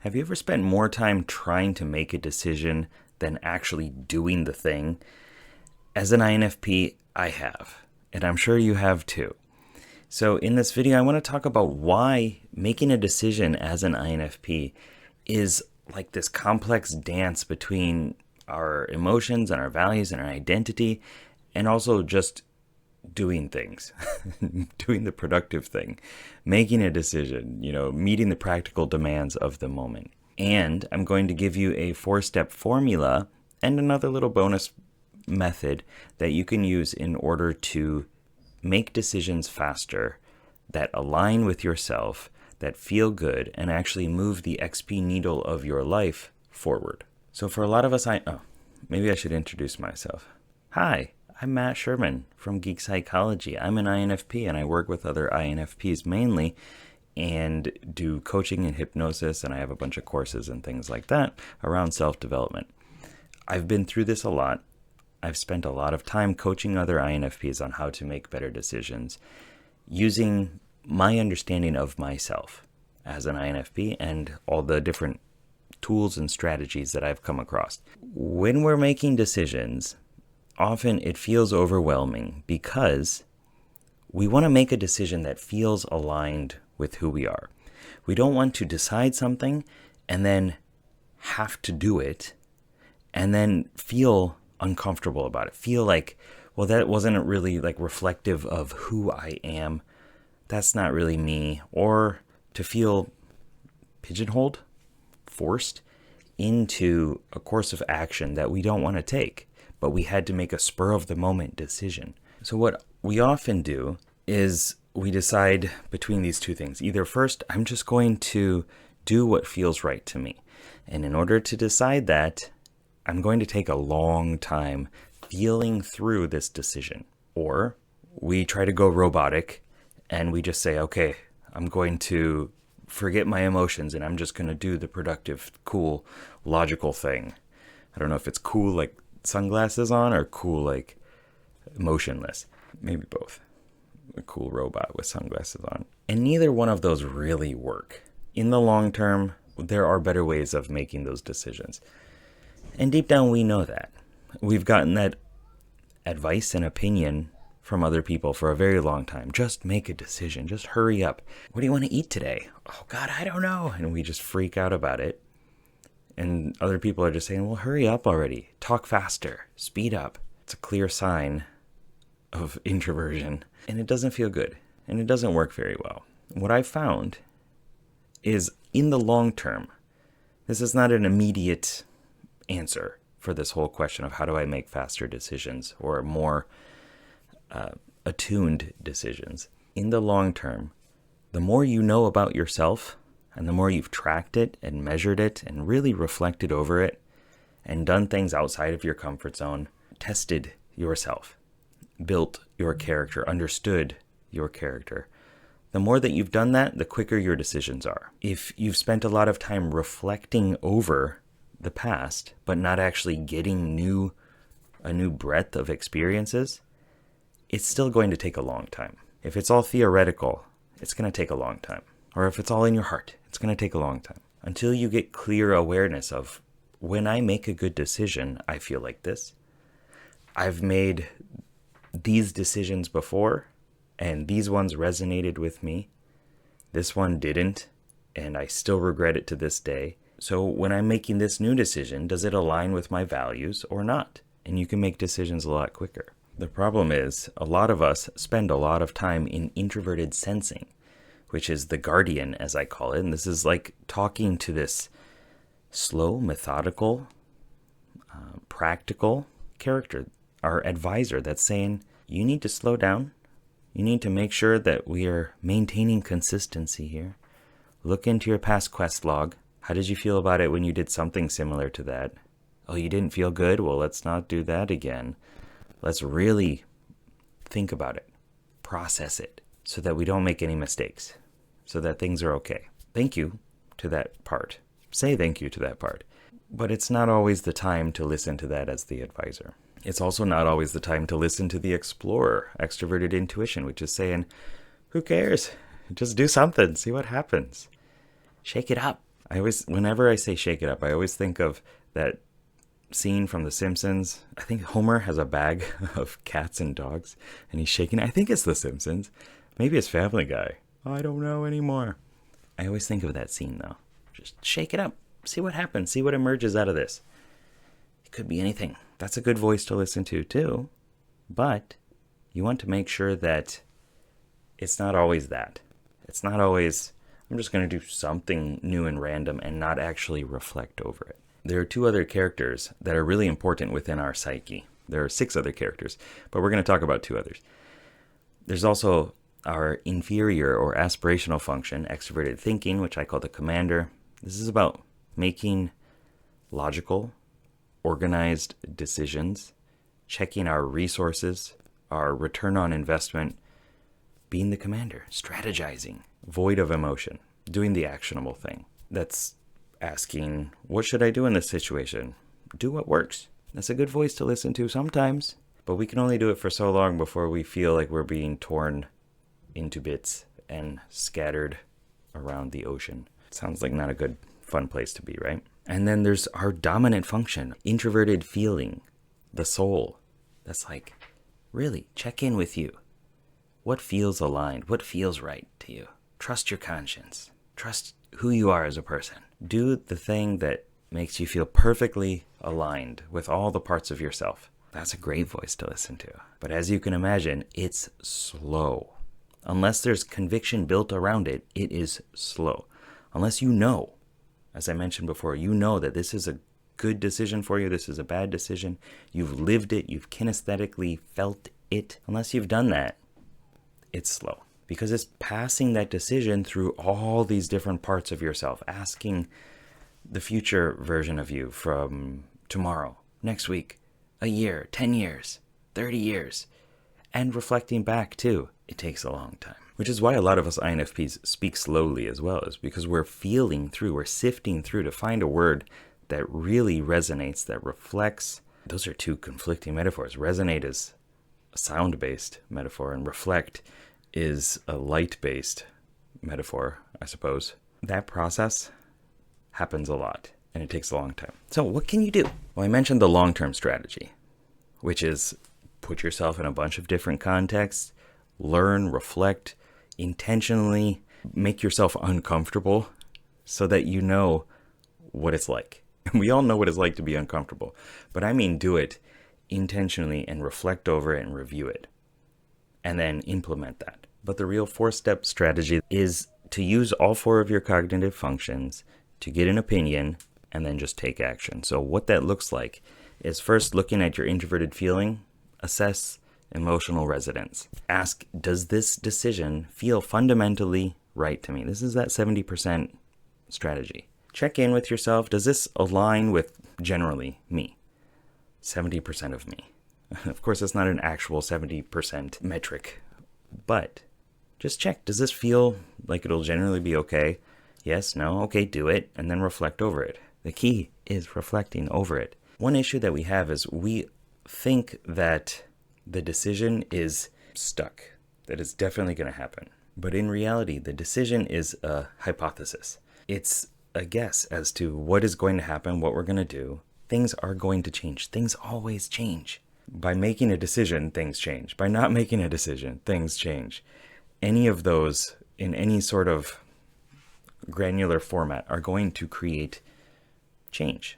Have you ever spent more time trying to make a decision than actually doing the thing? As an INFP, I have, and I'm sure you have too. So in this video, I want to talk about why making a decision as an INFP is like this complex dance between our emotions and our values and our identity, and also just doing things, doing the productive thing, making a decision, meeting the practical demands of the moment. And I'm going to give you a 4-step formula and another little bonus method that you can use in order to make decisions faster that align with yourself, that feel good, and actually move the XP needle of your life forward. So for a lot of us, maybe I should introduce myself. Hi, I'm Matt Sherman from Geek Psychology. I'm an INFP and I work with other INFPs mainly and do coaching and hypnosis, and I have a bunch of courses and things like that around self-development. I've been through this a lot. I've spent a lot of time coaching other INFPs on how to make better decisions using my understanding of myself as an INFP and all the different tools and strategies that I've come across. When we're making decisions, often it feels overwhelming because we want to make a decision that feels aligned with who we are. We don't want to decide something and then have to do it and then feel uncomfortable about it. Feel like, well, that wasn't really like reflective of who I am. That's not really me. Or to feel pigeonholed, forced into a course of action that we don't want to take, but we had to make a spur of the moment decision. So what we often do is we decide between these two things. Either first, I'm just going to do what feels right to me. And in order to decide that, I'm going to take a long time feeling through this decision. Or we try to go robotic and we just say, okay, I'm going to forget my emotions and I'm just going to do the productive, cool, logical thing. I don't know if it's cool like sunglasses on or cool like motionless. Maybe both. A cool robot with sunglasses on. And neither one of those really work. In the long term, there are better ways of making those decisions. And deep down, we know that. We've gotten that advice and opinion from other people for a very long time. Just make a decision. Just hurry up. What do you want to eat today? Oh, God, I don't know. And we just freak out about it. And other people are just saying, well, hurry up already. Talk faster. Speed up. It's a clear sign of introversion. And it doesn't feel good. And it doesn't work very well. What I found is in the long term, this is not an immediate answer for this whole question of how do I make faster decisions or more attuned decisions. In the long term, the more you know about yourself and the more you've tracked it and measured it and really reflected over it and done things outside of your comfort zone, tested yourself, built your character, understood your character. The more that you've done that, the quicker your decisions are. If you've spent a lot of time reflecting over the past, but not actually getting a new breadth of experiences, it's still going to take a long time. If it's all theoretical, it's going to take a long time. Or if it's all in your heart, it's going to take a long time. Until you get clear awareness of when I make a good decision, I feel like this. I've made these decisions before, and these ones resonated with me. This one didn't, and I still regret it to this day. So when I'm making this new decision, does it align with my values or not? And you can make decisions a lot quicker. The problem is, a lot of us spend a lot of time in introverted sensing, which is the guardian, as I call it. And this is like talking to this slow, methodical, practical character, our advisor that's saying, you need to slow down. You need to make sure that we are maintaining consistency here. Look into your past quest log. How did you feel about it when you did something similar to that? Oh, you didn't feel good? Well, let's not do that again. Let's really think about it, process it, so that we don't make any mistakes, so that things are okay. Thank you to that part. Say thank you to that part. But it's not always the time to listen to that as the advisor. It's also not always the time to listen to the explorer, extroverted intuition, which is saying, who cares? Just do something, see what happens. Shake it up. Whenever I say shake it up, I always think of that scene from The Simpsons. I think Homer has a bag of cats and dogs, and he's shaking it. I think it's The Simpsons. Maybe it's Family Guy. I don't know anymore. I always think of that scene, though. Just shake it up. See what happens. See what emerges out of this. It could be anything. That's a good voice to listen to, too. But you want to make sure that it's not always that. It's not always, I'm just going to do something new and random and not actually reflect over it. There are 2 other characters that are really important within our psyche. There are 6 other characters, but we're going to talk about 2 others. There's also our inferior or aspirational function, extroverted thinking, which I call the commander. This is about making logical, organized decisions, checking our resources, our return on investment, being the commander, strategizing, void of emotion, doing the actionable thing. That's asking, what should I do in this situation? Do what works. That's a good voice to listen to sometimes, but we can only do it for so long before we feel like we're being torn into bits and scattered around the ocean. Sounds like not a good, fun place to be, right? And then there's our dominant function, introverted feeling, the soul. That's like, really, check in with you. What feels aligned? What feels right to you? Trust your conscience. Trust who you are as a person. Do the thing that makes you feel perfectly aligned with all the parts of yourself. That's a great voice to listen to. But as you can imagine, it's slow. Unless there's conviction built around it, it is slow. Unless you know, as I mentioned before, you know that this is a good decision for you, this is a bad decision, you've lived it, you've kinesthetically felt it. Unless you've done that, it's slow. Because it's passing that decision through all these different parts of yourself, asking the future version of you from tomorrow, next week, a year, 10 years, 30 years, and reflecting back too. It takes a long time. Which is why a lot of us INFPs speak slowly as well, is because we're feeling through, we're sifting through to find a word that really resonates, that reflects. Those are 2 conflicting metaphors. Resonate is a sound-based metaphor, and reflect is a light-based metaphor, I suppose. That process happens a lot, and it takes a long time. So what can you do? Well, I mentioned the long-term strategy, which is put yourself in a bunch of different contexts, learn, reflect, intentionally make yourself uncomfortable so that you know what it's like. We all know what it's like to be uncomfortable, but I mean do it intentionally and reflect over it and review it, and then implement that. But the real 4-step strategy is to use all 4 of your cognitive functions to get an opinion and then just take action. So what that looks like is first looking at your introverted feeling, assess emotional resonance. Ask, does this decision feel fundamentally right to me? This is that 70% strategy. Check in with yourself. Does this align with generally me? 70% of me. Of course, it's not an actual 70% metric, but just check. Does this feel like it'll generally be okay? Yes, no, okay, do it, and then reflect over it. The key is reflecting over it. One issue that we have is we think that the decision is stuck, that it's definitely going to happen. But in reality, the decision is a hypothesis. It's a guess as to what is going to happen, what we're going to do. Things are going to change. Things always change. By making a decision, things change. By not making a decision, things change. Any of those in any sort of granular format are going to create change.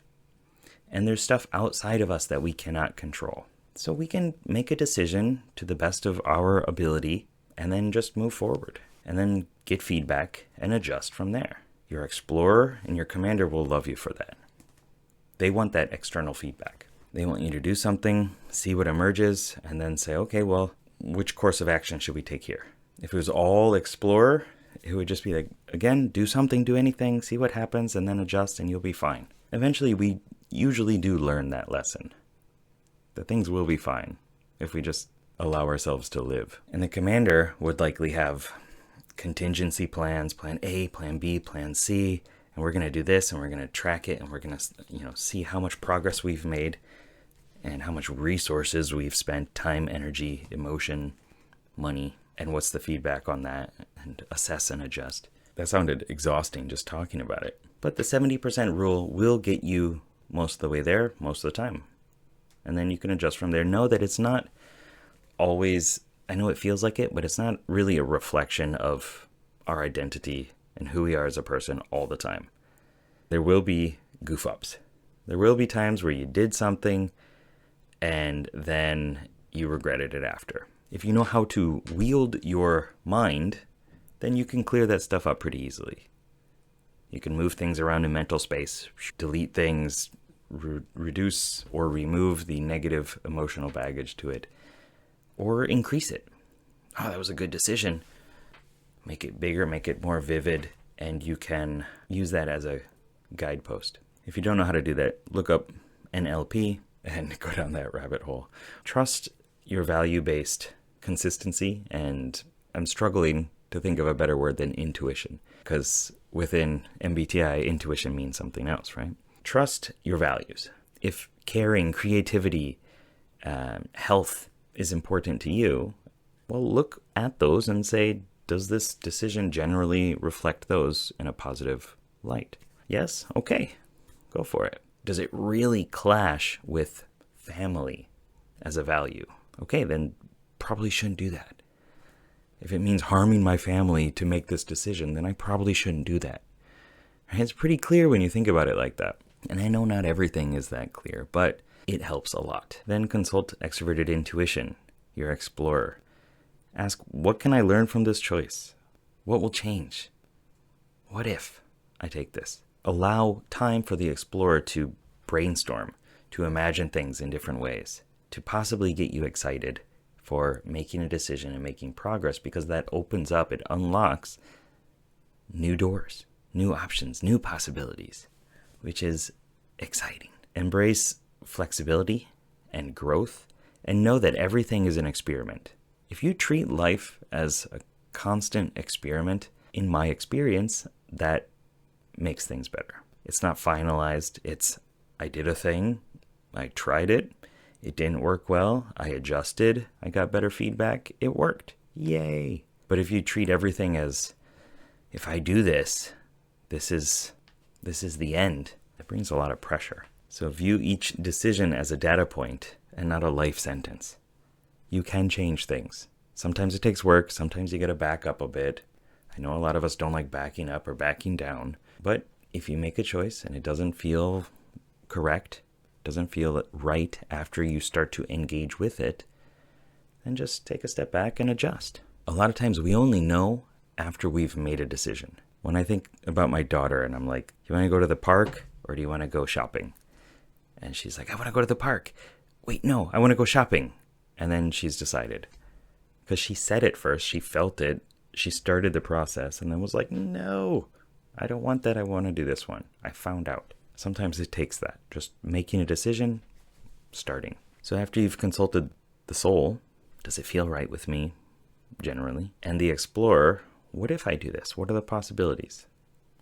And there's stuff outside of us that we cannot control. So we can make a decision to the best of our ability and then just move forward and then get feedback and adjust from there. Your explorer and your commander will love you for that. They want that external feedback. They want you to do something, see what emerges, and then say, okay, well, which course of action should we take here? If it was all explorer, it would just be like, again, do something, do anything, see what happens, and then adjust, and you'll be fine. Eventually, we usually do learn that lesson. That things will be fine if we just allow ourselves to live. And the commander would likely have contingency plans, plan A, plan B, plan C, and we're going to do this, and we're going to track it, and we're going to, see how much progress we've made and how much resources we've spent, time, energy, emotion, money, and what's the feedback on that, and assess and adjust. That sounded exhausting just talking about it. But the 70% rule will get you most of the way there, most of the time. And then you can adjust from there. Know that it's not always, I know it feels like it, but it's not really a reflection of our identity and who we are as a person all the time. There will be goof ups. There will be times where you did something and then you regretted it after. If you know how to wield your mind, then you can clear that stuff up pretty easily. You can move things around in mental space, delete things, reduce or remove the negative emotional baggage to it, or increase it. Oh, that was a good decision. Make it bigger, make it more vivid, and you can use that as a guidepost. If you don't know how to do that, look up NLP and go down that rabbit hole. Trust your value-based consistency, and I'm struggling to think of a better word than intuition, because within MBTI, intuition means something else, right? Trust your values. If caring, creativity, health is important to you, well, look at those and say, does this decision generally reflect those in a positive light? Yes? Okay. Go for it. Does it really clash with family as a value? Okay, then probably shouldn't do that. If it means harming my family to make this decision, then I probably shouldn't do that. It's pretty clear when you think about it like that. And I know not everything is that clear, but it helps a lot. Then consult extroverted intuition, your explorer. Ask, what can I learn from this choice? What will change? What if I take this? Allow time for the explorer to brainstorm, to imagine things in different ways, to possibly get you excited for making a decision and making progress, because that opens up, it unlocks new doors, new options, new possibilities, which is exciting. Embrace flexibility and growth, and know that everything is an experiment. If you treat life as a constant experiment, in my experience, that makes things better. It's not finalized. It's, I did a thing, I tried it, it didn't work well, I adjusted, I got better feedback, it worked. Yay. But if you treat everything as, if I do this, this is the end, it brings a lot of pressure. So view each decision as a data point and not a life sentence. You can change things. Sometimes it takes work, sometimes you gotta back up a bit. I know a lot of us don't like backing up or backing down, but if you make a choice and it doesn't feel correct, doesn't feel right after you start to engage with it, then just take a step back and adjust. A lot of times we only know after we've made a decision. When I think about my daughter and I'm like, you want to go to the park or do you want to go shopping? And she's like, I want to go to the park. Wait, no, I want to go shopping. And then she's decided. Because she said it first, she felt it, she started the process and then was like, no, I don't want that, I want to do this one. I found out. Sometimes it takes that, just making a decision, starting. So after you've consulted the soul, does it feel right with me, generally? And the explorer, what if I do this? What are the possibilities?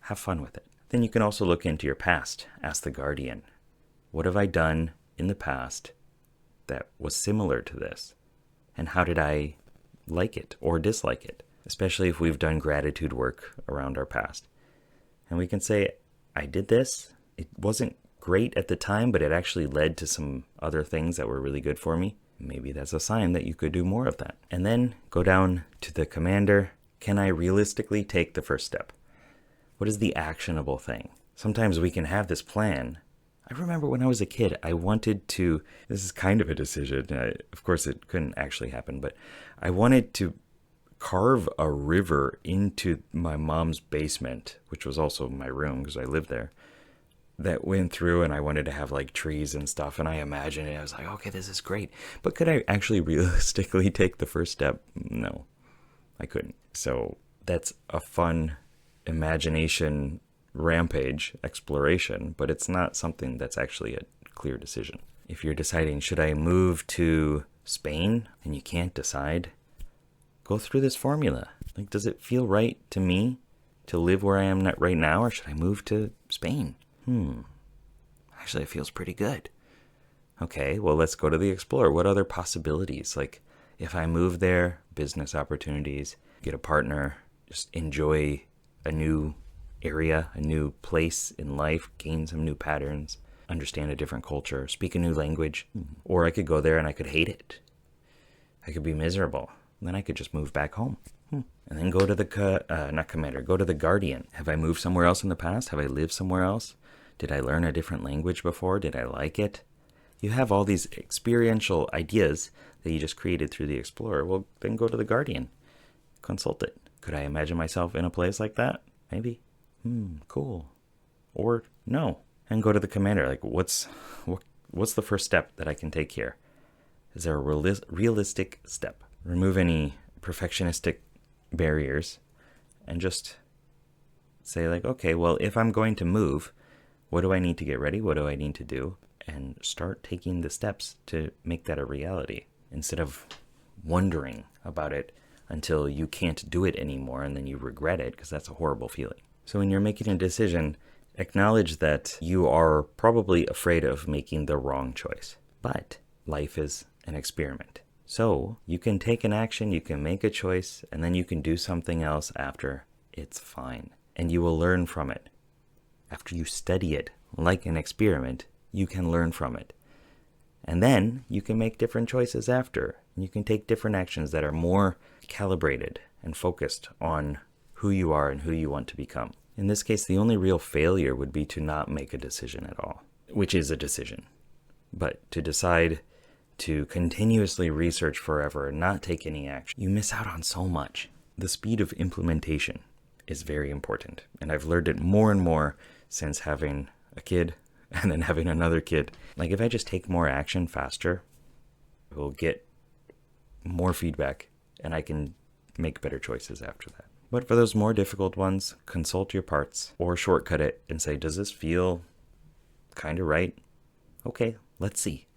Have fun with it. Then you can also look into your past. Ask the guardian, what have I done in the past that was similar to this? And how did I like it or dislike it? Especially if we've done gratitude work around our past. And we can say, I did this. It wasn't great at the time, but it actually led to some other things that were really good for me. Maybe that's a sign that you could do more of that. And then go down to the commander. Can I realistically take the first step? What is the actionable thing? Sometimes we can have this plan. I remember when I was a kid, I wanted to, this is kind of a decision. Of course, it couldn't actually happen, but I wanted to carve a river into my mom's basement, which was also my room because I lived there, that went through, and I wanted to have like trees and stuff, and I imagined it. I was like, okay, this is great. But could I actually realistically take the first step? No, I couldn't. So that's a fun imagination rampage exploration, but it's not something that's actually a clear decision. If you're deciding, should I move to Spain, and you can't decide, go through this formula. Like, does it feel right to me to live where I am right now, or should I move to Spain? Actually, it feels pretty good. Okay, well, let's go to the explorer. What other possibilities? Like, if I move there, business opportunities, get a partner, just enjoy a new area, a new place in life, gain some new patterns, understand a different culture, speak a new language. Or I could go there and I could hate it. I could be miserable. Then I could just move back home. And then go to the go to the guardian. Have I moved somewhere else in the past? Have I lived somewhere else? Did I learn a different language before? Did I like it? You have all these experiential ideas that you just created through the Explorer. Well, then go to the guardian. Consult it. Could I imagine myself in a place like that? Maybe. Cool. Or no. And go to the commander. Like, what's the first step that I can take here? Is there a realistic step? Remove any perfectionistic barriers and just say like, okay, well, if I'm going to move, what do I need to get ready? What do I need to do? And start taking the steps to make that a reality instead of wondering about it until you can't do it anymore and then you regret it, because that's a horrible feeling. So when you're making a decision, acknowledge that you are probably afraid of making the wrong choice. But life is an experiment. So you can take an action, you can make a choice, and then you can do something else after. It's fine. And you will learn from it. After you study it like an experiment, you can learn from it. And then you can make different choices after. And you can take different actions that are more calibrated and focused on who you are and who you want to become. In this case, the only real failure would be to not make a decision at all, which is a decision. But to decide to continuously research forever and not take any action, you miss out on so much. The speed of implementation is very important. And I've learned it more and more since having a kid and then having another kid. Like, if I just take more action faster, I will get more feedback and I can make better choices after that. But for those more difficult ones, consult your parts or shortcut it and say, does this feel kind of right? Okay, let's see.